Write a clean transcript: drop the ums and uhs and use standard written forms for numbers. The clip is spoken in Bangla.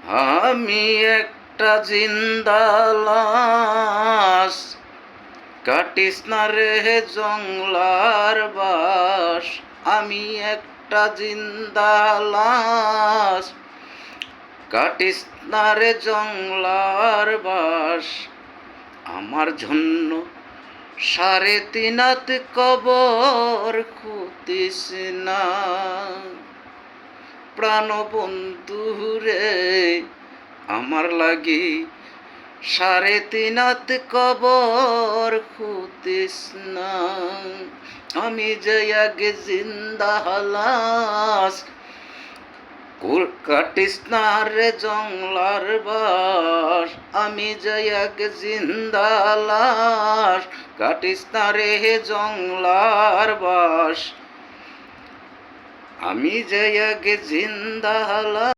আমি একটা জিন্দা লাশ, কাটিস না রে জংলার বাস। আমি একটা জিন্দা লাশ, কাটিস না রে জংলার বাস। আমার জন্য 3.5 হাত কবর খুঁতিস না, প্রাণবন্ধু রে। আমার লাগি 3.5 হাত কবর খুঁতিস না। আমি যে এক জিন্দা লাশ, কাটিস না রে জংলার বাস। আমি যে এক জিন্দা লাশ, কাটিস না রে জংলার বাস। আমি যে এক জিন্দা লাশ।